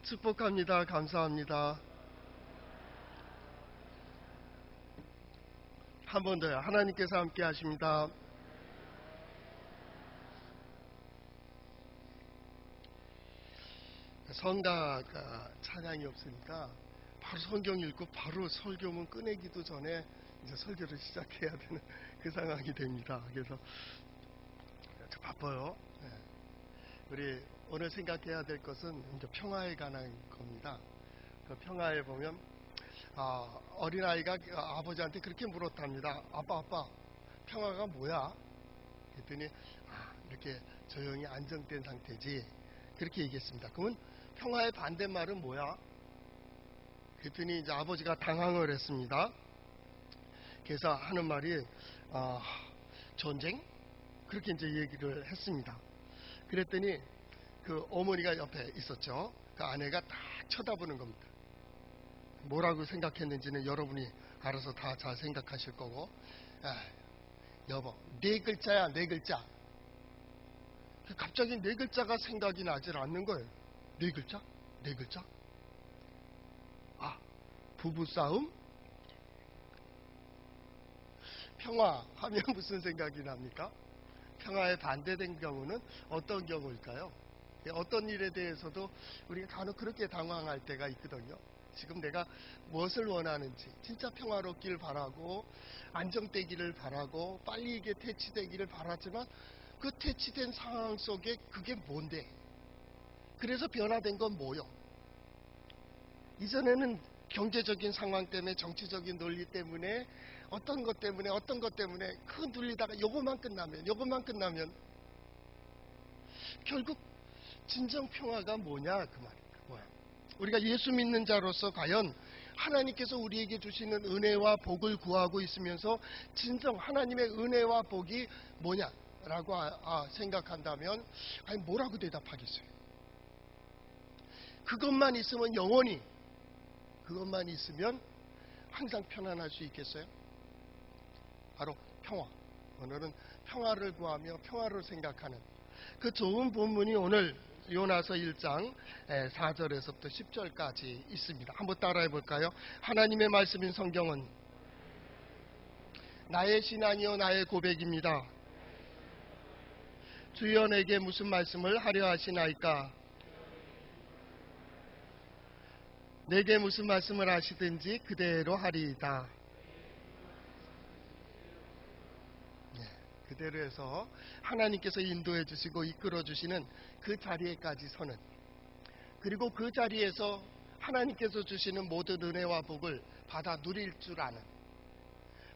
축복합니다. 감사합니다. 한 번 더요. 하나님께서 함께 하십니다. 성가 찬양이 없으니까 바로 성경 읽고 바로 설교문 꺼내기도 전에 이제 설교를 시작해야 되는 그 상황이 됩니다. 그래서 바빠요. 우리 오늘 생각해야 될 것은 이제 평화에 관한 겁니다. 그 평화에 보면 어린아이가 아버지한테 그렇게 물었답니다. 아빠, 평화가 뭐야? 그랬더니 이렇게 조용히 안정된 상태지. 그렇게 얘기했습니다. 그러면 평화의 반대말은 뭐야? 그랬더니 이제 아버지가 당황을 했습니다. 그래서 하는 말이 전쟁? 그렇게 이제 얘기를 했습니다. 그랬더니 그 어머니가 옆에 있었죠. 그 아내가 딱 쳐다보는 겁니다. 뭐라고 생각했는지는 여러분이 알아서 다 잘 생각하실 거고, 여보, 4글자야, 4글자. 갑자기 4글자가 생각이 나질 않는 거예요. 4글자? 4글자? 부부싸움? 평화 하면 무슨 생각이 납니까? 평화에 반대된 경우는 어떤 경우일까요? 어떤 일에 대해서도 우리가 간혹 그렇게 당황할 때가 있거든요. 지금 내가 무엇을 원하는지, 진짜 평화롭기를 바라고 안정되기를 바라고 빨리 이게 퇴치되기를 바라지만 그 퇴치된 상황 속에 그게 뭔데? 그래서 변화된 건 뭐요? 이전에는 경제적인 상황 때문에, 정치적인 논리 때문에, 어떤 것 때문에 그 눌리다가 요것만 끝나면 결국 진정 평화가 뭐냐 그 말입니다. 뭐야? 우리가 예수 믿는 자로서 과연 하나님께서 우리에게 주시는 은혜와 복을 구하고 있으면서 진정 하나님의 은혜와 복이 뭐냐라고 생각한다면 과연 뭐라고 대답하겠어요? 그것만 있으면 영원히, 그것만 있으면 항상 편안할 수 있겠어요? 바로 평화. 오늘은 평화를 구하며 평화를 생각하는 그 좋은 본문이 오늘 요나서 1장 4절에서부터 10절까지 있습니다. 한번 따라해 볼까요? 하나님의 말씀인 성경은 나의 신앙이요 나의 고백입니다. 주여 내게 무슨 말씀을 하려 하시나이까? 내게 무슨 말씀을 하시든지 그대로 하리이다. 그대로 해서 하나님께서 인도해 주시고 이끌어 주시는 그 자리에까지 서는, 그리고 그 자리에서 하나님께서 주시는 모든 은혜와 복을 받아 누릴 줄 아는,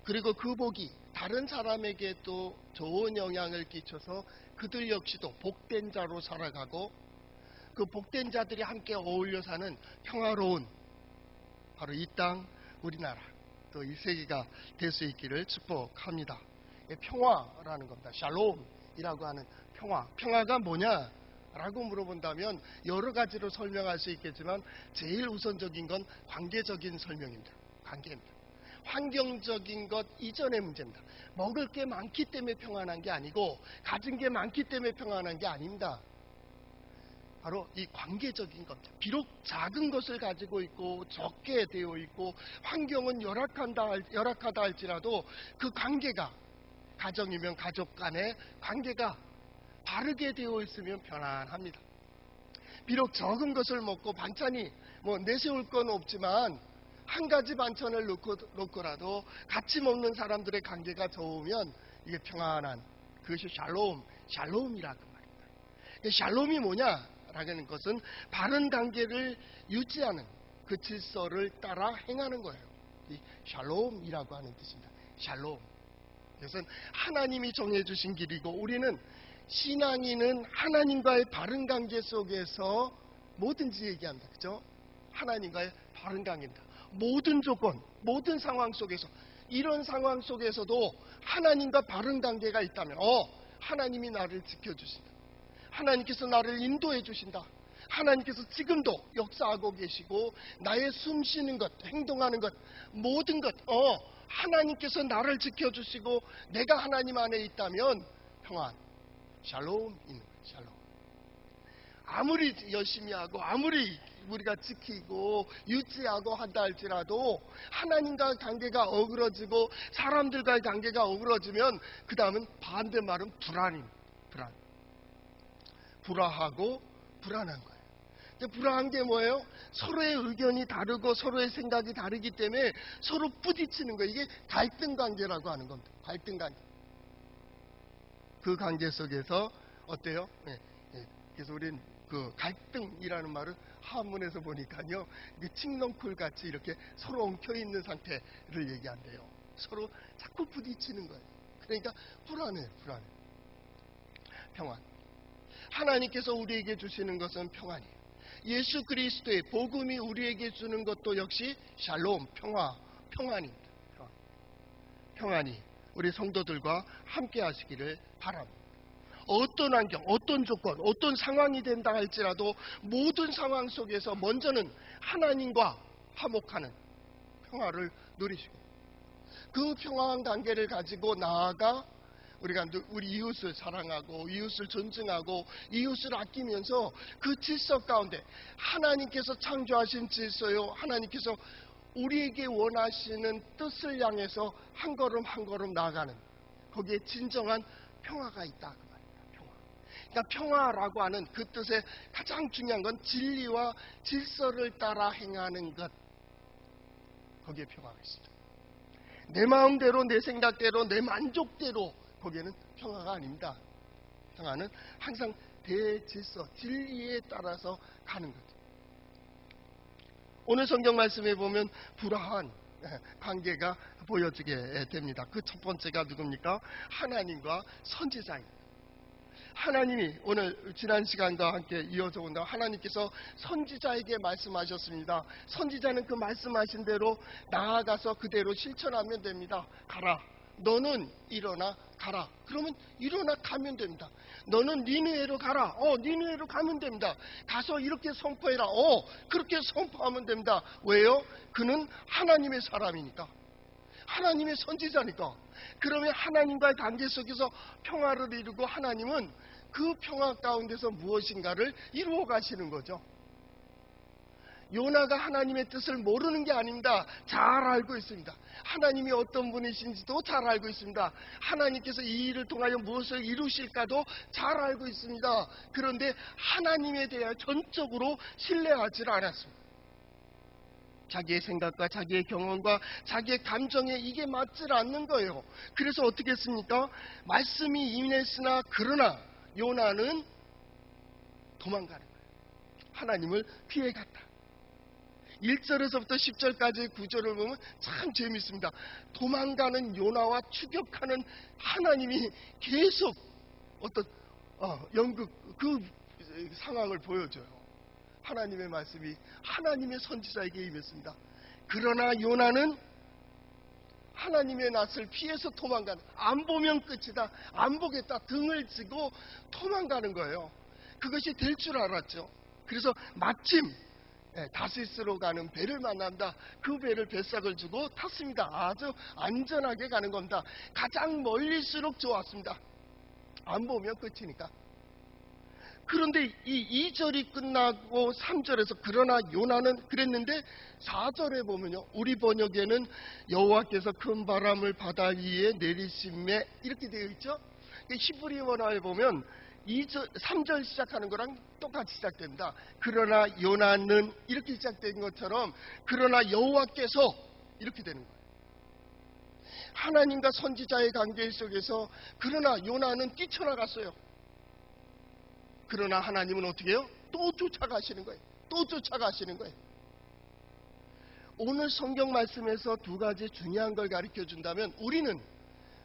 그리고 그 복이 다른 사람에게 또 좋은 영향을 끼쳐서 그들 역시도 복된 자로 살아가고 그 복된 자들이 함께 어울려 사는 평화로운 바로 이 땅, 우리나라, 또 이 세계가 될 수 있기를 축복합니다. 평화라는 겁니다. 샬롬이라고 하는 평화. 평화가 뭐냐라고 물어본다면 여러 가지로 설명할 수 있겠지만 제일 우선적인 건 관계적인 설명입니다. 관계입니다. 환경적인 것 이전의 문제입니다. 먹을 게 많기 때문에 평안한 게 아니고 가진 게 많기 때문에 평안한 게 아닙니다. 바로 이 관계적인 것. 비록 작은 것을 가지고 있고 적게 되어 있고 환경은 열악하다 할지라도 그 관계가, 가정이면 가족 간의 관계가 바르게 되어 있으면 편안합니다. 비록 적은 것을 먹고 반찬이 내세울 건 없지만 한 가지 반찬을 놓고라도 같이 먹는 사람들의 관계가 좋으면 이게 평안한, 그것이 샬롬이라고 말입니다. 샬롬이 뭐냐라는 것은 바른 관계를 유지하는 그 질서를 따라 행하는 거예요. 이 샬롬이라고 하는 뜻입니다. 샬롬. 그것은 하나님이 정해주신 길이고 우리는 신앙인은 하나님과의 바른 관계 속에서 뭐든지 얘기합니다. 그죠? 하나님과의 바른 관계입니다. 모든 조건, 모든 상황 속에서, 이런 상황 속에서도 하나님과 바른 관계가 있다면 하나님이 나를 지켜주신다. 하나님께서 나를 인도해 주신다. 하나님께서 지금도 역사하고 계시고 나의 숨 쉬는 것, 행동하는 것, 모든 것 하나님께서 나를 지켜주시고 내가 하나님 안에 있다면 평안, 샬롬 있는 거예요. 샬롬. 아무리 열심히 하고 아무리 우리가 지키고 유지하고 한다 할지라도 하나님과의 관계가 어그러지고 사람들과의 관계가 어그러지면 그 다음은 반대말은 불안입니다. 불안하고 불안한 거예요. 근데 불안한 게 뭐예요? 서로의 의견이 다르고 서로의 생각이 다르기 때문에 서로 부딪히는 거예요. 이게 갈등 관계라고 하는 겁니다. 갈등 관계. 그 관계 속에서 어때요? 그래서 우린 그 갈등이라는 말을 한문에서 보니까요, 칡넝쿨 같이 이렇게 서로 엉켜 있는 상태를 얘기한대요. 서로 자꾸 부딪히는 거예요. 그러니까 불안해. 평안. 하나님께서 우리에게 주시는 것은 평안이에요. 예수 그리스도의 복음이 우리에게 주는 것도 역시 샬롬, 평안입니다. 평안이 우리 성도들과 함께 하시기를 바랍니다. 어떤 환경, 어떤 조건, 어떤 상황이 된다 할지라도 모든 상황 속에서 먼저는 하나님과 화목하는 평화를 누리시고 그 평화한 관계를 가지고 나아가 우리가 우리 이웃을 사랑하고 이웃을 존중하고 이웃을 아끼면서 그 질서 가운데 하나님께서 창조하신 질서요, 하나님께서 우리에게 원하시는 뜻을 향해서 한 걸음 한 걸음 나아가는 거기에 진정한 평화가 있다. 그러니까 평화라고 하는 그 뜻의 가장 중요한 건 진리와 질서를 따라 행하는 것. 거기에 평화가 있습니다. 내 마음대로, 내 생각대로, 내 만족대로 거기에는 평화가 아닙니다. 평화는 항상 대질서, 진리에 따라서 가는 거죠. 오늘 성경 말씀에 보면 불화한 관계가 보여지게 됩니다. 그 첫 번째가 누굽니까? 하나님과 선지자입니다. 하나님이 오늘 지난 시간과 함께 이어져 온다. 하나님께서 선지자에게 말씀하셨습니다. 선지자는 그 말씀하신 대로 나아가서 그대로 실천하면 됩니다. 가라. 너는 일어나 가라. 그러면 일어나 가면 됩니다. 너는 니느웨로 가라. 니느웨로 가면 됩니다. 가서 이렇게 선포해라. 그렇게 선포하면 됩니다. 왜요? 그는 하나님의 사람이니까. 하나님의 선지자니까. 그러면 하나님과의 관계 속에서 평화를 이루고 하나님은 그 평화 가운데서 무엇인가를 이루어 가시는 거죠. 요나가 하나님의 뜻을 모르는 게 아닙니다. 잘 알고 있습니다. 하나님이 어떤 분이신지도 잘 알고 있습니다. 하나님께서 이 일을 통하여 무엇을 이루실까도 잘 알고 있습니다. 그런데 하나님에 대하여 전적으로 신뢰하지 않았습니다. 자기의 생각과 자기의 경험과 자기의 감정에 이게 맞지 않는 거예요. 그래서 어떻게 했습니까? 말씀이 임했으나 그러나 요나는 도망가는 거예요. 하나님을 피해갔다. 1절에서부터 10절까지 구절을 보면 참 재밌습니다. 도망가는 요나와 추격하는 하나님이 계속 어떤 연극 그 상황을 보여줘요. 하나님의 말씀이 하나님의 선지자에게 임했습니다. 그러나 요나는 하나님의 낯을 피해서 도망가는, 안 보면 끝이다, 안 보겠다 등을 지고 도망가는 거예요. 그것이 될 줄 알았죠. 그래서 마침 다시스로 가는 배를 만난다. 그 배를 뱃삭을 주고 탔습니다. 아주 안전하게 가는 겁니다. 가장 멀릴수록 좋았습니다. 안 보면 끝이니까. 그런데 이 2절이 끝나고 3절에서 그러나 요나는 그랬는데 4절에 보면요, 우리 번역에는 여호와께서 큰 바람을 바다 위에 내리심에 이렇게 되어 있죠. 히브리 원어에 보면 3절 시작하는 거랑 똑같이 시작됩니다. 그러나 요나는 이렇게 시작된 것처럼 그러나 여호와께서 이렇게 되는 거예요. 하나님과 선지자의 관계 속에서 그러나 요나는 뛰쳐나갔어요. 그러나 하나님은 어떻게 해요? 또 쫓아가시는 거예요. 또 쫓아가시는 거예요. 오늘 성경 말씀에서 두 가지 중요한 걸 가르쳐 준다면 우리는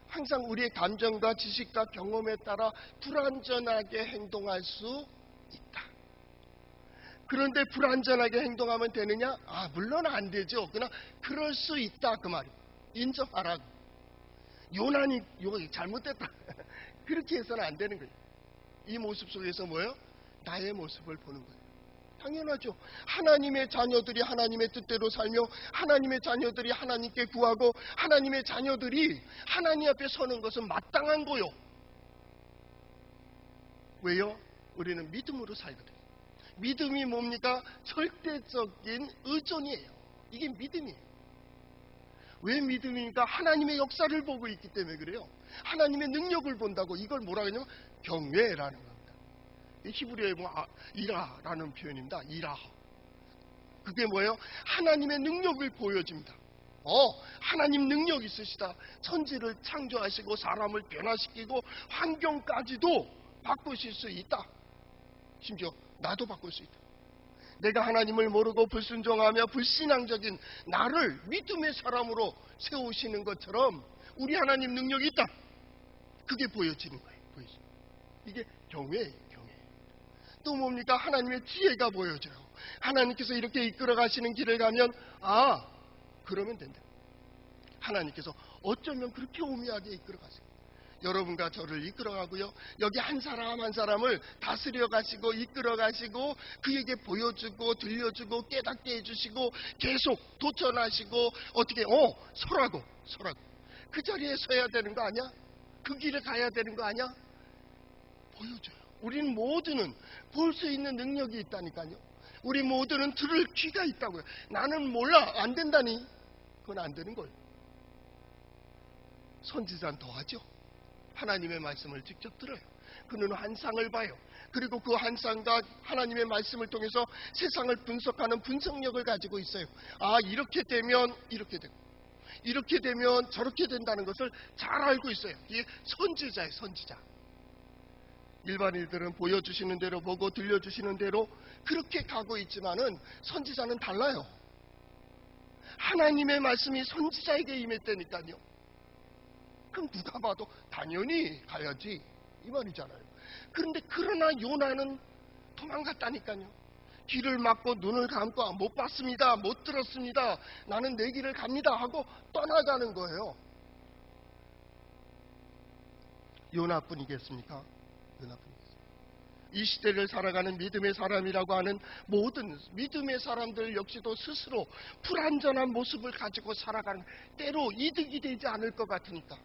항상 우리의 감정과 지식과 경험에 따라 불완전하게 행동할 수 있다. 그런데 불완전하게 행동하면 되느냐? 물론 안 되죠. 그러나 그럴 수 있다 그 말이에요. 인정하라고. 요나니 잘못됐다. 그렇게 해서는 안 되는 거예요. 이 모습 속에서 뭐예요? 나의 모습을 보는 거예요. 당연하죠. 하나님의 자녀들이 하나님의 뜻대로 살며 하나님의 자녀들이 하나님께 구하고 하나님의 자녀들이 하나님 앞에 서는 것은 마땅한 거요. 왜요? 우리는 믿음으로 살거든요. 믿음이 뭡니까? 절대적인 의존이에요. 이게 믿음이에요. 왜 믿음입니까? 하나님의 역사를 보고 있기 때문에 그래요. 하나님의 능력을 본다고. 이걸 뭐라 그러냐면 경외라는 겁니다. 히브리어에 보면 이라라는 표현입니다. 이라. 그게 뭐예요? 하나님의 능력을 보여줍니다. 하나님 능력 있으시다. 천지를 창조하시고 사람을 변화시키고 환경까지도 바꾸실 수 있다. 심지어 나도 바꿀 수 있다. 내가 하나님을 모르고 불순종하며 불신앙적인 나를 믿음의 사람으로 세우시는 것처럼 우리 하나님 능력이 있다. 그게 보여지는 거예요. 이게 경외예요. 경외. 또 뭡니까? 하나님의 지혜가 보여져요. 하나님께서 이렇게 이끌어 가시는 길을 가면 그러면 된다. 하나님께서 어쩌면 그렇게 오묘하게 이끌어 가세요. 여러분과 저를 이끌어 가고요. 여기 한 사람 한 사람을 다스려 가시고 이끌어 가시고 그에게 보여주고 들려주고 깨닫게 해주시고 계속 도전하시고 어떻게 서라고 그 자리에 서야 되는 거 아니야? 그 길을 가야 되는 거 아니야? 보여줘요. 우리는 모두는 볼 수 있는 능력이 있다니까요. 우리 모두는 들을 귀가 있다고요. 나는 몰라. 안 된다니. 그건 안 되는 거예요. 선지자는 더하죠. 하나님의 말씀을 직접 들어요. 그는 환상을 봐요. 그리고 그 환상과 하나님의 말씀을 통해서 세상을 분석하는 분석력을 가지고 있어요. 이렇게 되면 이렇게 되고 이렇게 되면 저렇게 된다는 것을 잘 알고 있어요. 이게 선지자예요. 선지자. 일반인들은 보여주시는 대로 보고 들려주시는 대로 그렇게 가고 있지만은 선지자는 달라요. 하나님의 말씀이 선지자에게 임했다니까요. 그럼 누가 봐도 당연히 가야지 이 말이잖아요. 그러나 요나는 도망갔다니까요. 귀를 막고 눈을 감고 못 봤습니다. 못 들었습니다. 나는 내 길을 갑니다 하고 떠나가는 거예요. 요나뿐이겠습니까? 이 시대를 살아가는 믿음의 사람이라고 하는 모든 믿음의 사람들 역시도 스스로 불완전한 모습을 가지고 살아가는, 때로 이득이 되지 않을 것 같으니까,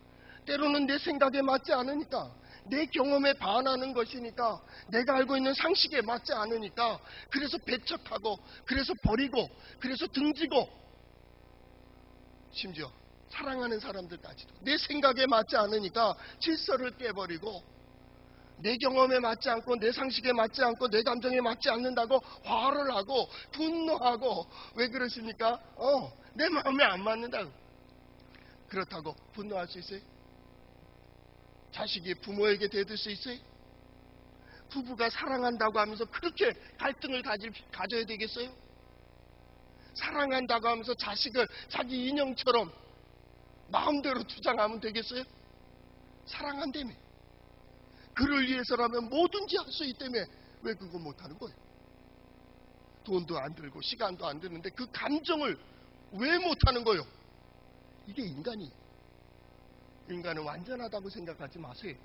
때로는 내 생각에 맞지 않으니까, 내 경험에 반하는 것이니까, 내가 알고 있는 상식에 맞지 않으니까, 그래서 배척하고, 그래서 버리고, 그래서 등지고, 심지어 사랑하는 사람들까지도 내 생각에 맞지 않으니까 질서를 깨버리고, 내 경험에 맞지 않고 내 상식에 맞지 않고 내 감정에 맞지 않는다고 화를 하고 분노하고. 왜 그러십니까? 내 마음에 안 맞는다고. 그렇다고 분노할 수 있어요? 자식이 부모에게 대들 수 있어요? 부부가 사랑한다고 하면서 그렇게 갈등을 가져야 되겠어요? 사랑한다고 하면서 자식을 자기 인형처럼 마음대로 주장하면 되겠어요? 사랑한다며. 그를 위해서라면 뭐든지 할 수 있다며. 왜 그거 못하는 거예요? 돈도 안 들고 시간도 안 드는데 그 감정을 왜 못하는 거예요? 이게 인간이에요. 인간은 완전하다고 생각하지 마세요.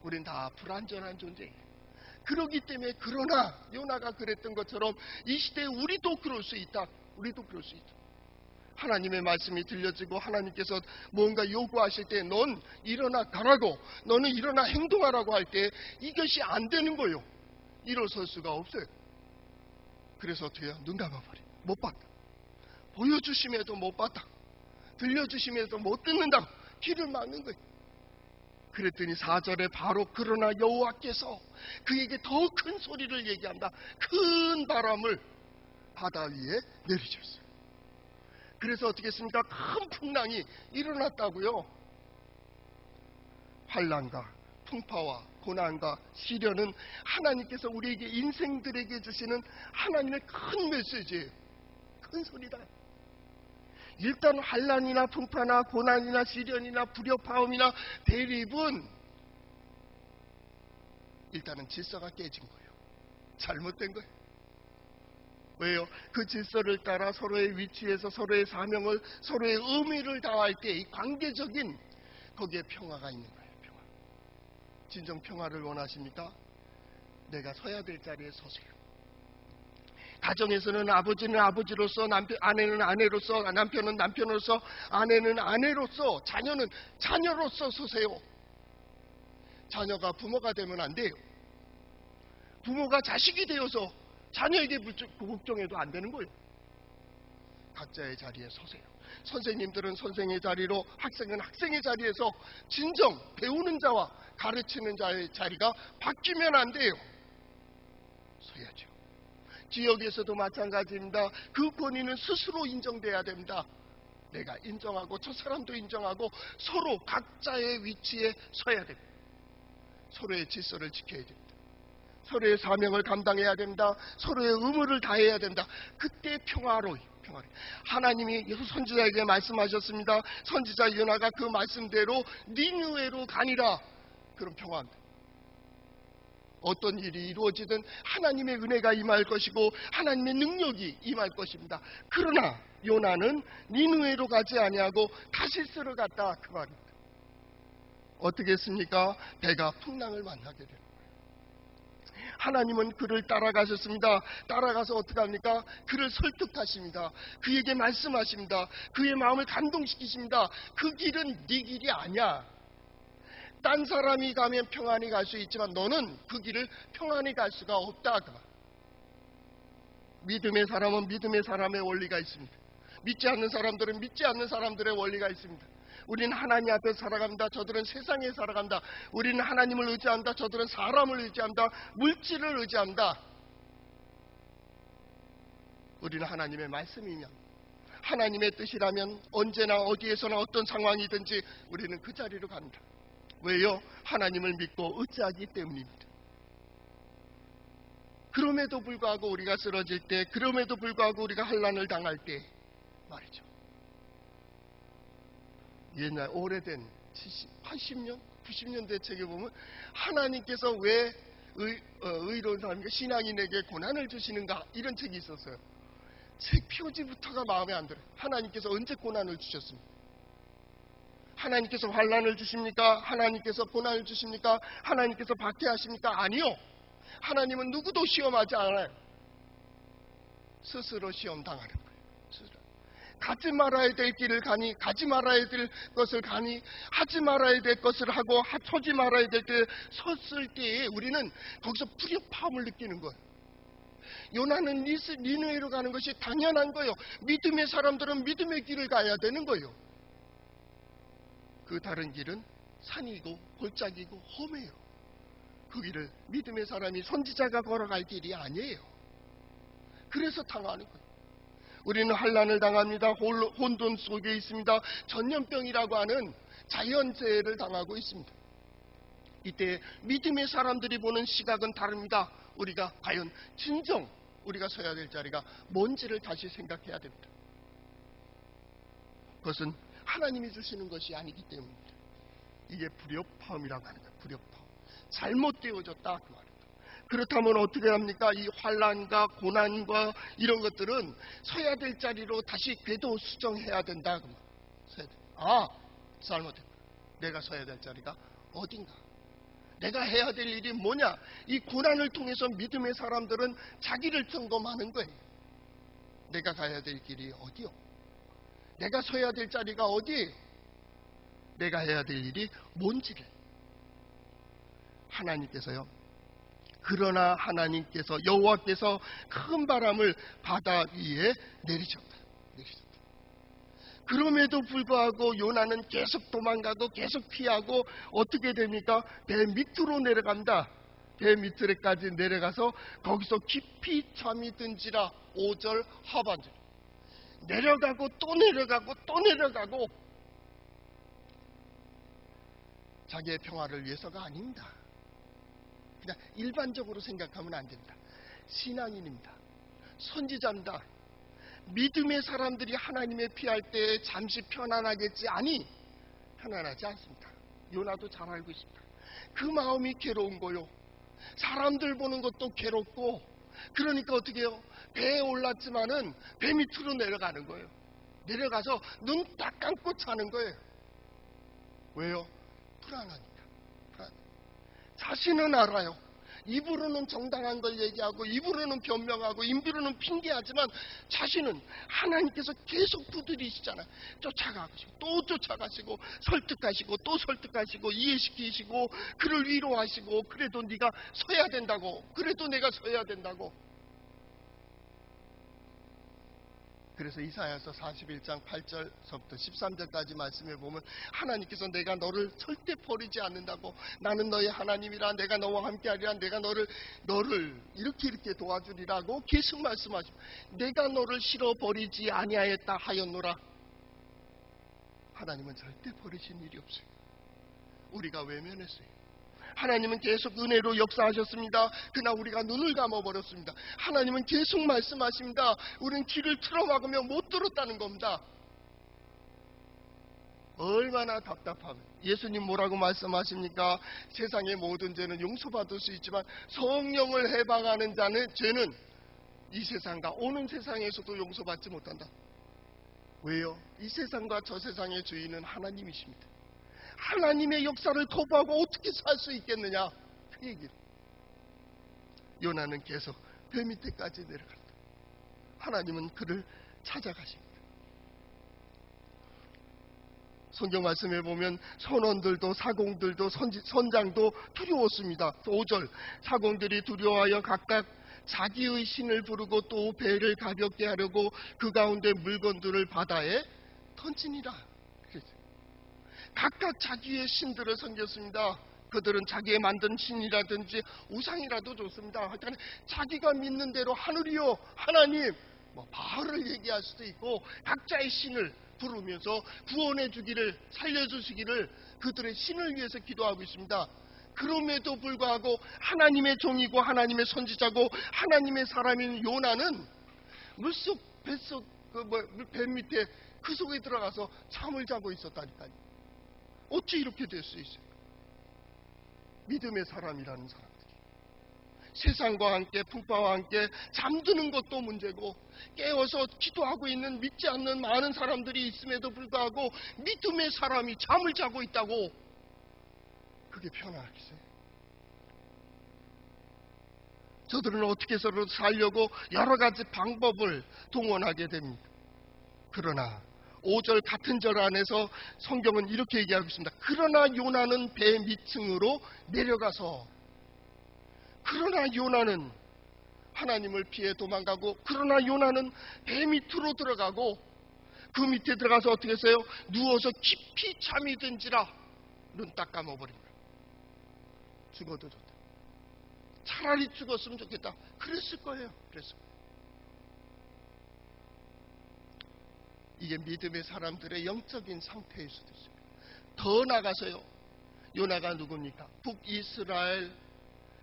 우린 다 불완전한 존재예요. 그러기 때문에, 그러나 요나가 그랬던 것처럼 이 시대에 우리도 그럴 수 있다. 우리도 그럴 수 있다. 하나님의 말씀이 들려지고 하나님께서 뭔가 요구하실 때 넌 일어나 가라고, 너는 일어나 행동하라고 할 때 이것이 안 되는 거예요. 일어설 수가 없어요. 그래서 어떻게 해요? 눈 감아버려. 못 봤다. 보여주심에도 못 봤다. 들려주심에도 못 듣는다. 귀를 막는 거예요. 그랬더니 4절에 바로 그러나 여호와께서 그에게 더 큰 소리를 얘기한다. 큰 바람을 바다 위에 내리셨어요. 그래서 어떻게 했습니까? 큰 풍랑이 일어났다고요. 환난과 풍파와 고난과 시련은 하나님께서 우리에게, 인생들에게 주시는 하나님의 큰 메시지예요. 큰 소리다. 일단 환난이나 풍파나 고난이나 시련이나 불협화음이나 대립은 일단은 질서가 깨진 거예요. 잘못된 거예요. 왜요? 그 질서를 따라 서로의 위치에서 서로의 사명을, 서로의 의미를 다할 때 이 관계적인 거기에 평화가 있는 거예요. 평화. 진정 평화를 원하십니까? 내가 서야 될 자리에 서세요. 가정에서는 아버지는 아버지로서, 아내는 아내로서, 남편은 남편으로서, 아내는 아내로서, 자녀는 자녀로서 서세요. 자녀가 부모가 되면 안 돼요. 부모가 자식이 되어서 자녀에게 걱정해도 안 되는 거예요. 각자의 자리에 서세요. 선생님들은 선생의 자리로, 학생은 학생의 자리에서 진정 배우는 자와 가르치는 자의 자리가 바뀌면 안 돼요. 서야죠. 지역에서도 마찬가지입니다. 그 권위는 스스로 인정돼야 됩니다. 내가 인정하고 저 사람도 인정하고 서로 각자의 위치에 서야 됩니다. 서로의 질서를 지켜야 됩니다. 서로의 사명을 감당해야 된다. 서로의 의무를 다해야 된다. 그때 평화로워요. 하나님이 선지자에게 말씀하셨습니다. 선지자 요나가 그 말씀대로 니느웨로 가니라. 그럼 평화입니다. 어떤 일이 이루어지든 하나님의 은혜가 임할 것이고 하나님의 능력이 임할 것입니다. 그러나 요나는 니느웨로 가지 아니하고 다시스를 갔다, 그 말입니다. 어떻게 했습니까? 배가 풍랑을 만나게 되는 거예요. 하나님은 그를 따라가셨습니다. 따라가서 어떻게 합니까? 그를 설득하십니다. 그에게 말씀하십니다. 그의 마음을 감동시키십니다. 그 길은 네 길이 아니야. 딴 사람이 가면 평안히 갈 수 있지만 너는 그 길을 평안히 갈 수가 없다. 믿음의 사람은 믿음의 사람의 원리가 있습니다. 믿지 않는 사람들은 믿지 않는 사람들의 원리가 있습니다. 우리는 하나님 앞에 살아갑니다. 저들은 세상에 살아간다. 우리는 하나님을 의지한다. 저들은 사람을 의지한다. 물질을 의지한다. 우리는 하나님의 말씀이면, 하나님의 뜻이라면 언제나 어디에서나 어떤 상황이든지 우리는 그 자리로 간다. 왜요? 하나님을 믿고 의지하기 때문입니다. 그럼에도 불구하고 우리가 쓰러질 때, 그럼에도 불구하고 우리가 환난을 당할 때 말이죠. 옛날 오래된 80년, 90년대 책에 보면 하나님께서 왜 의로운 사람에게 신앙인에게 고난을 주시는가, 이런 책이 있었어요. 책 표지부터가 마음에 안 들어요. 하나님께서 언제 고난을 주셨습니까? 하나님께서 환난을 주십니까? 하나님께서 고난을 주십니까? 하나님께서 박해하십니까? 아니요. 하나님은 누구도 시험하지 않아요. 스스로 시험 당하는 거예요. 가지 말아야 될 길을 가니, 가지 말아야 될 것을 가니, 하지 말아야 될 것을 하고 서지 말아야 될 때 섰을 때에 우리는 거기서 불협화음을 느끼는 거예요. 요나는 니느웨로 가는 것이 당연한 거예요. 믿음의 사람들은 믿음의 길을 가야 되는 거예요. 그 다른 길은 산이고 골짜기고 험해요. 그 길을 믿음의 사람이, 선지자가 걸어갈 길이 아니에요. 그래서 당하는 거예요. 우리는 환난을 당합니다. 혼돈 속에 있습니다. 전염병이라고 하는 자연재해를 당하고 있습니다. 이때 믿음의 사람들이 보는 시각은 다릅니다. 우리가 과연 진정 우리가 서야 될 자리가 뭔지를 다시 생각해야 됩니다. 그것은 하나님이 주시는 것이 아니기 때문입니다. 이게 불협화음이라고 하는 거예요. 불협화음. 잘못되어졌다, 그 말입니다. 그렇다면 어떻게 합니까? 이 환난과 고난과 이런 것들은 서야 될 자리로 다시 궤도 수정해야 된다. 잘못했다. 내가 서야 될 자리가 어딘가? 내가 해야 될 일이 뭐냐? 이 고난을 통해서 믿음의 사람들은 자기를 점검하는 거예요. 내가 가야 될 길이 어디요? 내가 서야 될 자리가 어디? 내가 해야 될 일이 뭔지를. 하나님께서요, 그러나 하나님께서, 여호와께서 큰 바람을 바다 위에 내리셨다. 그럼에도 불구하고 요나는 계속 도망가고 계속 피하고 어떻게 됩니까? 배 밑으로 내려간다. 배 밑으로까지 내려가서 거기서 깊이 잠이 든지라. 5절 하반절. 내려가고 또 내려가고 또 내려가고. 자기의 평화를 위해서가 아닙니다. 그냥 일반적으로 생각하면 안 됩니다. 신앙인입니다. 선지자입니다. 믿음의 사람들이 하나님의 피할 때 잠시 편안하겠지. 아니, 편안하지 않습니다. 요나도 잘 알고 있습니다. 그 마음이 괴로운 거요. 사람들 보는 것도 괴롭고. 그러니까 어떻게 해요? 배에 올랐지만은 배 밑으로 내려가는 거예요. 내려가서 눈 딱 감고 자는 거예요. 왜요? 불안하니까. 자신은 알아요. 입으로는 정당한 걸 얘기하고, 입으로는 변명하고, 입으로는 핑계하지만 자신은 하나님께서 계속 두드리시잖아요. 쫓아가시고 또 쫓아가시고 설득하시고 또 설득하시고 이해시키시고 그를 위로하시고, 그래도 네가 서야 된다고, 그래도 내가 서야 된다고. 그래서 이사야서 41장 8절서부터 13절까지 말씀해 보면 하나님께서 내가 너를 절대 버리지 않는다고, 나는 너의 하나님이라, 내가 너와 함께하리라, 내가 너를 이렇게 도와주리라고 계속 말씀하시고, 내가 너를 실어버리지 아니하였다 하였노라. 하나님은 절대 버리신 일이 없어요. 우리가 외면했어요. 하나님은 계속 은혜로 역사하셨습니다. 그러나 우리가 눈을 감아버렸습니다. 하나님은 계속 말씀하십니다. 우리는 귀를 틀어막으며 못 들었다는 겁니다. 얼마나 답답하면. 예수님 뭐라고 말씀하십니까? 세상의 모든 죄는 용서받을 수 있지만 성령을 해방하는 자는 죄는 이 세상과 오는 세상에서도 용서받지 못한다. 왜요? 이 세상과 저 세상의 주인은 하나님이십니다. 하나님의 역사를 거부하고 어떻게 살 수 있겠느냐, 그 얘기를. 요나는 계속 배 밑에까지 내려간다. 하나님은 그를 찾아가십니다. 성경 말씀에 보면 선원들도 사공들도 선장도 두려웠습니다. 5절, 사공들이 두려워하여 각각 자기의 신을 부르고 또 배를 가볍게 하려고 그 가운데 물건들을 바다에 던지니라. 각각 자기의 신들을 섬겼습니다. 그들은 자기의 만든 신이라든지 우상이라도 좋습니다. 하여튼 자기가 믿는 대로 하늘이요 하나님, 바알을 얘기할 수도 있고 각자의 신을 부르면서 구원해 주기를, 살려주시기를 그들의 신을 위해서 기도하고 있습니다. 그럼에도 불구하고 하나님의 종이고 하나님의 선지자고 하나님의 사람인 요나는 물속 뱃속 배 밑에 그 속에 들어가서 잠을 자고 있었다니까요. 어찌 이렇게 될 수 있어요? 믿음의 사람이라는 사람들이 세상과 함께 풍파와 함께 잠드는 것도 문제고, 깨어서 기도하고 있는 믿지 않는 많은 사람들이 있음에도 불구하고 믿음의 사람이 잠을 자고 있다고, 그게 편하겠어요? 저들은 어떻게 서로 살려고 여러 가지 방법을 동원하게 됩니다. 그러나 5절 같은 절 안에서 성경은 이렇게 얘기하고 있습니다. 그러나 요나는 배 밑층으로 내려가서, 그러나 요나는 하나님을 피해 도망가고, 그러나 요나는 배 밑으로 들어가고, 그 밑에 들어가서 어떻게 했어요? 누워서 깊이 잠이 든지라 눈 딱 감아버립니다. 죽어도 좋다. 차라리 죽었으면 좋겠다. 그랬을 거예요. 그랬을 거예요. 이게 믿음의 사람들의 영적인 상태일 수도 있습니다. 더 나가서요, 요나가 누굽니까? 북이스라엘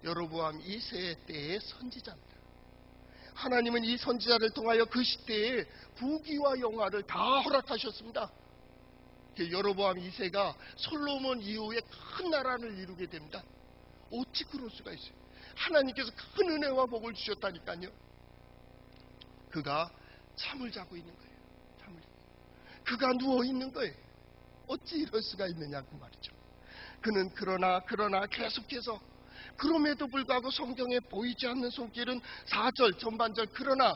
여로보암 2세 때의 선지자입니다. 하나님은 이 선지자를 통하여 그 시대에 부귀와 영화를 다 허락하셨습니다. 여로보암 2세가 솔로몬 이후에 큰 나라를 이루게 됩니다. 어찌 그럴 수가 있어요? 하나님께서 큰 은혜와 복을 주셨다니까요. 그가 잠을 자고 있는 거예요. 그가 누워있는 거예요. 어찌 이럴 수가 있느냐고 말이죠. 그는 그러나 계속해서, 그럼에도 불구하고 성경에 보이지 않는 손길은 4절 전반절, 그러나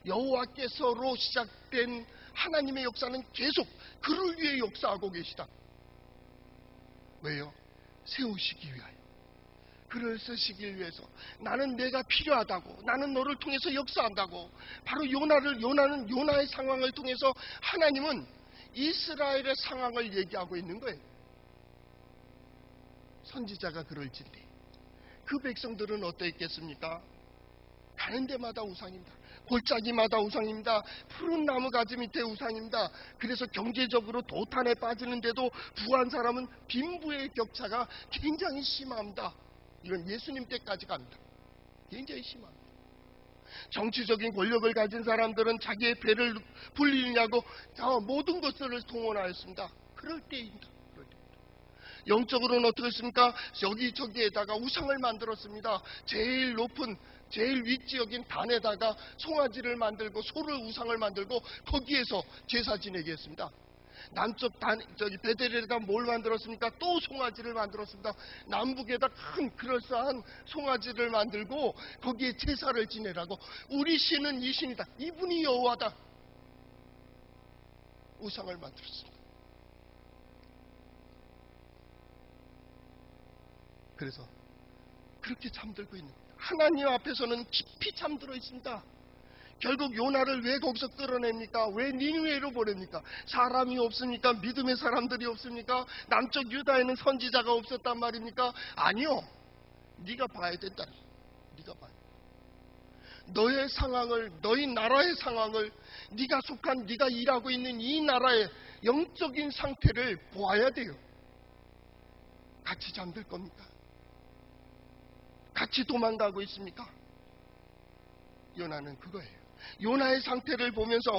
여호와께서로 시작된 하나님의 역사는 계속 그를 위해 역사하고 계시다. 왜요? 세우시기 위하여, 그를 쓰시기 위해서. 나는 내가 필요하다고, 나는 너를 통해서 역사한다고. 바로 요나는 요나의 상황을 통해서 하나님은 이스라엘의 상황을 얘기하고 있는 거예요. 선지자가 그럴진데 그 백성들은 어떠했겠습니까? 가는 데마다 우상입니다. 골짜기마다 우상입니다. 푸른 나무가지 밑에 우상입니다. 그래서 경제적으로 도탄에 빠지는데도 부한 사람은 빈부의 격차가 굉장히 심합니다. 이건 예수님 때까지 갑니다. 굉장히 심합니다. 정치적인 권력을 가진 사람들은 자기의 배를 불리느냐고 모든 것들을 동원하였습니다. 그럴 때입니다. 영적으로는 어떻습니까? 여기저기에다가 우상을 만들었습니다. 제일 높은, 제일 윗지역인 단에다가 송아지를 만들고 소를 우상을 만들고 거기에서 제사 지내게 했습니다. 남쪽 베델에다 뭘 만들었습니까? 또 송아지를 만들었습니다. 남북에다 큰 그럴싸한 송아지를 만들고 거기에 제사를 지내라고. 우리 신은 이 신이다, 이분이 여호와다, 우상을 만들었습니다. 그래서 그렇게 잠들고 있는 겁니다. 하나님 앞에서는 깊이 잠들어 있습니다. 결국 요나를 왜 거기서 끌어냅니까? 왜 니느웨로 보냅니까? 사람이 없습니까? 믿음의 사람들이 없습니까? 남쪽 유다에는 선지자가 없었단 말입니까? 아니요. 네가 봐야 된다. 네가 봐야. 너의 상황을, 너희 나라의 상황을, 네가 속한, 네가 일하고 있는 이 나라의 영적인 상태를 보아야 돼요. 같이 잠들 겁니까? 같이 도망가고 있습니까? 요나는 그거예요. 요나의 상태를 보면서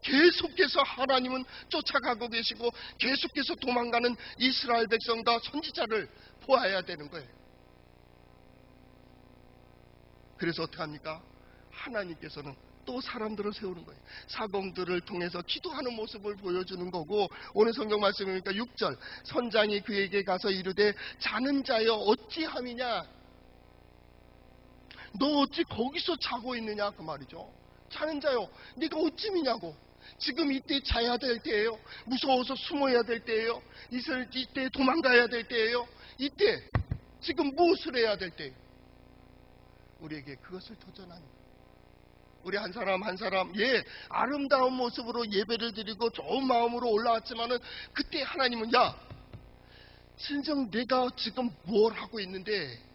계속해서 하나님은 쫓아가고 계시고 계속해서 도망가는 이스라엘 백성과 선지자를 보아야 되는 거예요. 그래서 어떻게 합니까? 하나님께서는 또 사람들을 세우는 거예요. 사공들을 통해서 기도하는 모습을 보여주는 거고, 오늘 성경 말씀이니까 6절 선장이 그에게 가서 이르되 자는 자여 어찌함이냐, 너 어찌 거기서 자고 있느냐 그 말이죠. 자는 자여 네가 어찌미냐고. 지금 이때 자야 될 때예요. 무서워서 숨어야 될 때예요. 이때 도망가야 될 때예요. 이때 지금 무엇을 해야 될 때예요. 우리에게 그것을 도전하는 거예요. 우리 한 사람 한 사람 아름다운 모습으로 예배를 드리고 좋은 마음으로 올라왔지만은 그때 하나님은 진정 내가 지금 뭘 하고 있는데,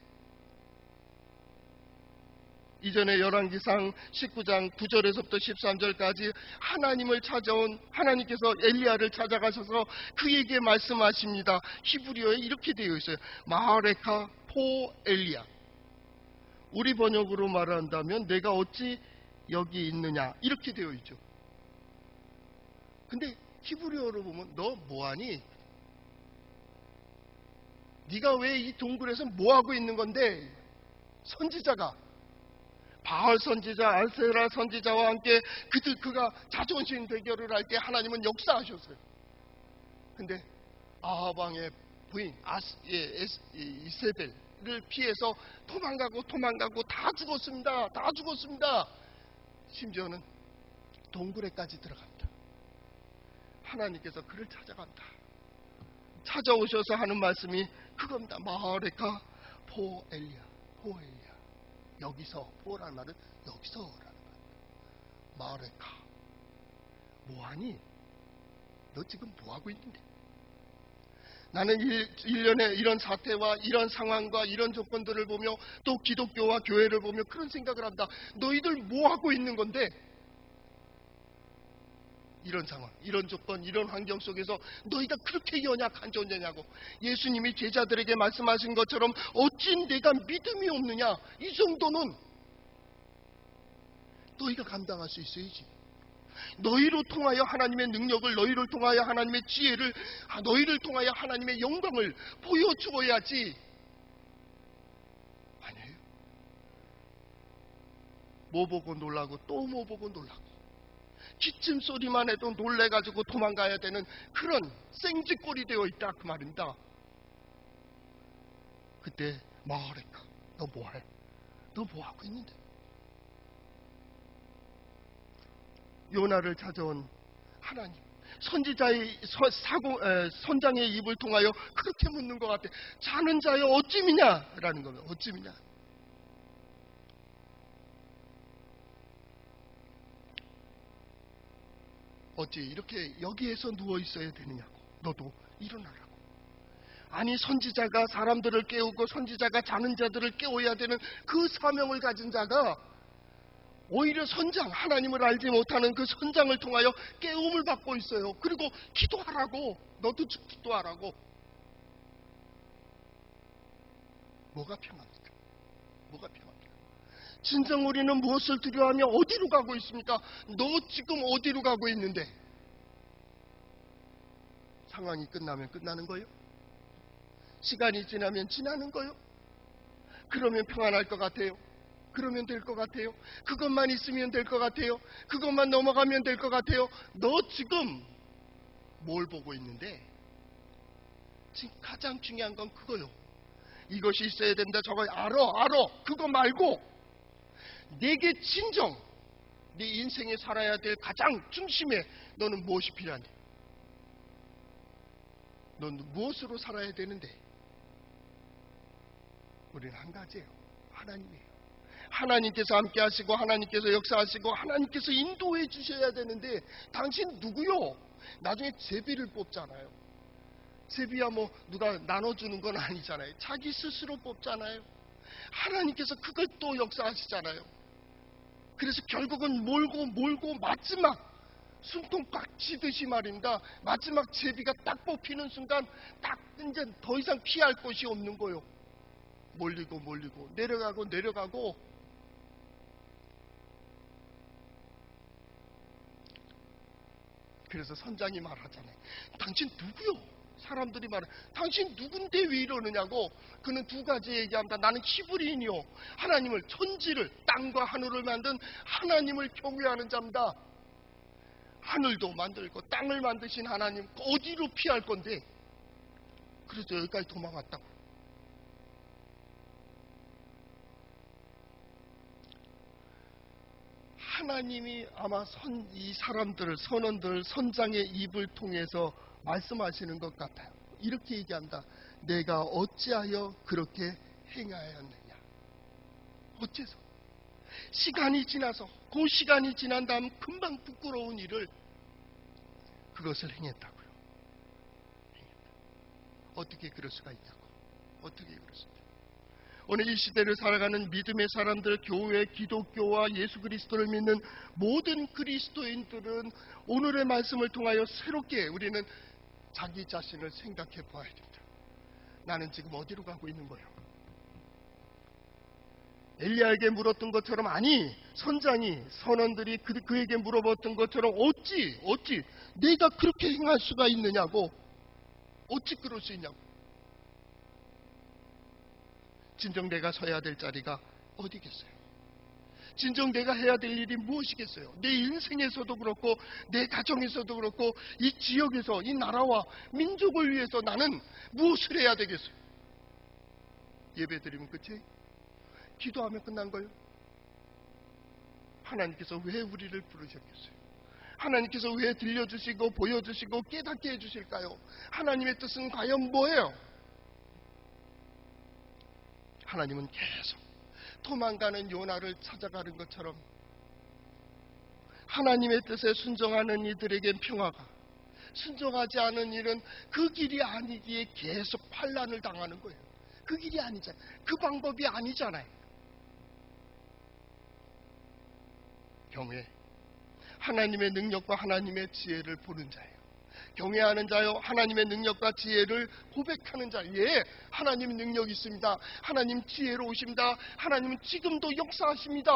이전에 열왕기상 19장 9절에서부터 13절까지 하나님을 찾아온 하나님께서 엘리야를 찾아가셔서 그에게 말씀하십니다. 히브리어에 이렇게 되어 있어요. 마하레카 포 엘리야. 우리 번역으로 말한다면 내가 어찌 여기 있느냐 이렇게 되어 있죠. 근데 히브리어로 보면 너 뭐하니? 네가 왜 이 동굴에서 뭐하고 있는 건데? 선지자가 바알 선지자, 아세라 선지자와 함께 그가 자존심 대결을 할 때 하나님은 역사하셨어요. 근데 아합 왕의 부인 이세벨을 피해서 도망가고 다 죽었습니다. 다 죽었습니다. 심지어는 동굴에까지 들어갑니다. 하나님께서 그를 찾아간다. 찾아오셔서 하는 말씀이 그겁니다. 마하레카 포 엘리야, 포 엘리야. 여기서, 포라는 말은 여기서라는 거예요. 마하레카 뭐하니? 너 지금 뭐하고 있는데? 나는 1년에 이런 사태와 이런 상황과 이런 조건들을 보며 또 기독교와 교회를 보며 그런 생각을 합니다. 너희들 뭐하고 있는 건데? 이런 상황, 이런 조건, 이런 환경 속에서 너희가 그렇게 연약한 존재냐고. 예수님이 제자들에게 말씀하신 것처럼 어찌 내가 믿음이 없느냐. 이 정도는 너희가 감당할 수 있어야지. 너희로 통하여 하나님의 능력을, 너희를 통하여 하나님의 지혜를, 너희를 통하여 하나님의 영광을 보여주어야지. 아니에요. 뭐 보고 놀라고 또 뭐 보고 놀라고, 기침 소리만 해도 놀래가지고 도망가야 되는 그런 생쥐꼴이 되어 있다 그 말입니다. 그때 마하레카 너 뭐해? 너 뭐하고 있는데? 요나를 찾아온 하나님, 선지자의 선장의 입을 통하여 그렇게 묻는 것 같아. 자는 자여 어찌미냐 라는 거예요. 어찌미냐. 어찌 이렇게 여기에서 누워 있어야 되느냐고. 너도 일어나라고. 아니, 선지자가 사람들을 깨우고 선지자가 자는 자들을 깨워야 되는 그 사명을 가진 자가 오히려 선장, 하나님을 알지 못하는 그 선장을 통하여 깨움을 받고 있어요. 그리고 기도하라고. 너도 기도하라고. 뭐가 편합니까? 뭐가 편합니까? 진정 우리는 무엇을 두려워하며 어디로 가고 있습니까? 너 지금 어디로 가고 있는데? 상황이 끝나면 끝나는 거예요? 시간이 지나면 지나는 거예요? 그러면 평안할 것 같아요? 그러면 될 것 같아요? 그것만 있으면 될 것 같아요? 그것만 넘어가면 될 것 같아요? 너 지금 뭘 보고 있는데? 지금 가장 중요한 건 그거요. 이것이 있어야 된다, 저거 알아. 그거 말고 내게 진정 네 인생에 살아야 될 가장 중심에 너는 무엇이 필요한데? 넌 무엇으로 살아야 되는데? 우리는 한 가지예요. 하나님이에요. 하나님께서 함께 하시고 하나님께서 역사하시고 하나님께서 인도해 주셔야 되는데 당신 누구요? 나중에 제비를 뽑잖아요. 제비야 뭐 누가 나눠주는 건 아니잖아요. 자기 스스로 뽑잖아요. 하나님께서 그걸 또 역사하시잖아요. 그래서 결국은 몰고 마지막 숨통 꽉 쥐듯이 말입니다. 마지막 제비가 딱 뽑히는 순간 딱 이제 더 이상 피할 곳이 없는 거예요. 몰리고 내려가고 그래서 선장이 말하잖아요. 당신 누구요? 사람들이 말해. 당신 누군데 왜 이러느냐고. 그는 두 가지 얘기합니다. 나는 히브리인이요. 하나님을 천지를 땅과 하늘을 만든 하나님을 경외하는 자입니다. 하늘도 만들고 땅을 만드신 하나님 어디로 피할 건데. 그래서 여기까지 도망왔다고. 하나님이 아마 이 사람들, 선원들, 선장의 입을 통해서 말씀하시는 것 같아요. 이렇게 얘기한다. 내가 어찌하여 그렇게 행하였느냐. 어째서? 시간이 지나서 그 시간이 지난 다음 금방 부끄러운 일을 그것을 행했다고요. 어떻게 그럴 수가 있냐고. 어떻게 그럴 수 있냐고. 오늘 이 시대를 살아가는 믿음의 사람들, 교회, 기독교와 예수 그리스도를 믿는 모든 그리스도인들은 오늘의 말씀을 통하여 새롭게 우리는 자기 자신을 생각해 보아야 됩니다. 나는 지금 어디로 가고 있는 거예요? 엘리야에게 물었던 것처럼, 아니 선장이 선원들이 그에게 물어봤던 것처럼 어찌 내가 그렇게 행할 수가 있느냐고. 어찌 그럴 수 있냐고. 진정 내가 서야 될 자리가 어디겠어요? 진정 내가 해야 될 일이 무엇이겠어요? 내 인생에서도 그렇고 내 가정에서도 그렇고 이 지역에서 이 나라와 민족을 위해서 나는 무엇을 해야 되겠어요? 예배드리면 끝이? 기도하면 끝난 거예요? 하나님께서 왜 우리를 부르셨겠어요? 하나님께서 왜 들려주시고 보여주시고 깨닫게 해주실까요? 하나님의 뜻은 과연 뭐예요? 하나님은 계속 도망가는 요나를 찾아가는 것처럼 하나님의 뜻에 순종하는 이들에겐 평화가, 순종하지 않은 일은 그 길이 아니기에 계속 환난을 당하는 거예요. 그 길이 아니잖아요. 그 방법이 아니잖아요. 경외, 하나님의 능력과 하나님의 지혜를 보는 자예요. 경외하는 자요, 하나님의 능력과 지혜를 고백하는 자. 예, 하나님 능력 있습니다. 하나님 지혜로우십니다. 하나님은 지금도 역사하십니다.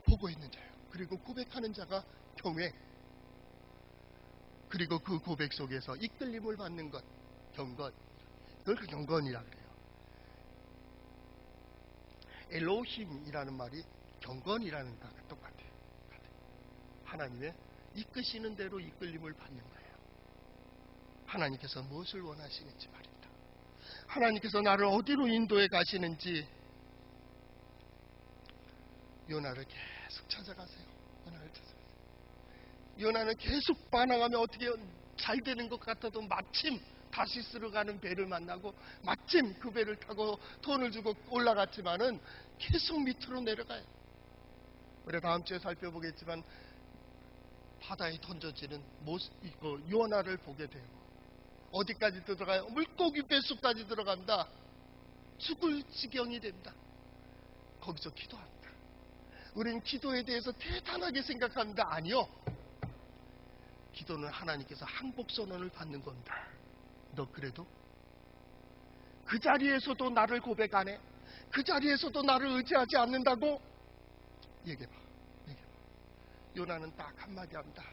보고 있는 자요. 그리고 고백하는 자가 경외. 그리고 그 고백 속에서 이끌림을 받는 것, 경건. 그걸 경건이라 그래요. 엘로힘이라는 말이 경건이라는 것과 똑같아요. 하나님의 이끄시는 대로 이끌림을 받는 거예요. 하나님께서 무엇을 원하시는지 말입니다. 하나님께서 나를 어디로 인도해 가시는지. 요나를 계속 찾아가세요. 요나는 계속 반항하며 어떻게 잘 되는 것 같아도 마침 다시스로 가는 배를 만나고 마침 그 배를 타고 돈을 주고 올라갔지만은 계속 밑으로 내려가요. 우리 다음 주에 살펴보겠지만 바다에 던져지는 요나를 보게 돼요. 어디까지 들어가요? 물고기 뱃속까지 들어간다. 죽을 지경이 된다. 거기서 기도합니다. 우리는 기도에 대해서 대단하게 생각합니다. 아니요. 기도는 하나님께서 항복선언을 받는 겁니다. 너 그래도? 그 자리에서도 나를 고백 안 해? 그 자리에서도 나를 의지하지 않는다고? 얘기해봐. 요나는 딱 한마디 합니다.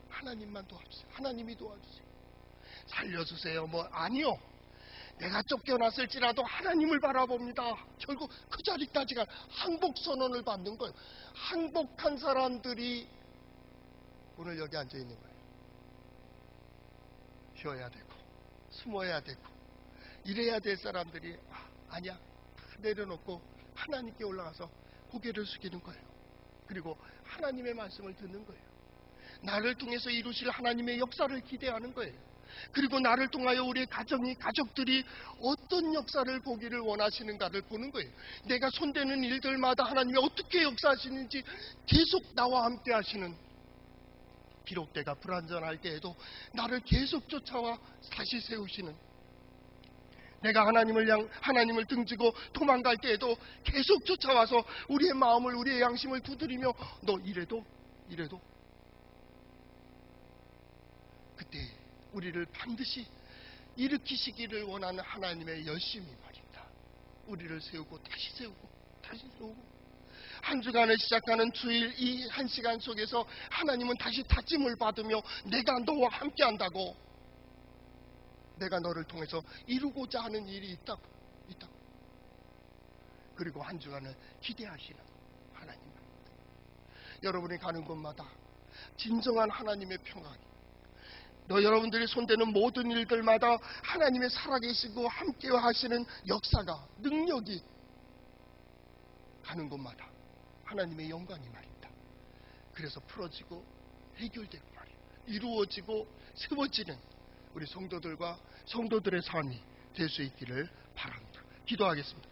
하나님만 도와주세요. 하나님이 도와주세요. 살려주세요. 아니요. 내가 쫓겨났을지라도 하나님을 바라봅니다. 결국 그 자리까지 가 항복선언을 받는 거예요. 항복한 사람들이 오늘 여기 앉아 있는 거예요. 쉬어야 되고 숨어야 되고 이래야 될 사람들이 아니야. 다 내려놓고 하나님께 올라가서 고개를 숙이는 거예요. 그리고 하나님의 말씀을 듣는 거예요. 나를 통해서 이루실 하나님의 역사를 기대하는 거예요. 그리고 나를 통하여 우리의 가정이, 가족들이 어떤 역사를 보기를 원하시는가를 보는 거예요. 내가 손대는 일들마다 하나님이 어떻게 역사하시는지 계속 나와 함께 하시는, 비록 내가 불완전할 때에도 나를 계속 쫓아와 다시 세우시는, 내가 하나님을 등지고 도망갈 때에도 계속 쫓아와서 우리의 마음을, 우리의 양심을 두드리며 너 이래도 그때 우리를 반드시 일으키시기를 원하는 하나님의 열심이 말입니다. 우리를 세우고 다시 세우고 다시 세우고, 한 주간을 시작하는 주일 이 한 시간 속에서 하나님은 다시 다짐을 받으며 내가 너와 함께 한다고, 내가 너를 통해서 이루고자 하는 일이 있다고. 그리고 한 주간을 기대하시는 하나님입니다. 여러분이 가는 곳마다 진정한 하나님의 평안이, 여러분들이 손대는 모든 일들마다 하나님의 살아계시고 함께 하시는 역사가, 능력이 가는 곳마다 하나님의 영광이 말입니다. 그래서 풀어지고 해결되고 말이에요. 이루어지고 세워지는 우리 성도들과 성도들의 삶이 될 수 있기를 바랍니다. 기도하겠습니다.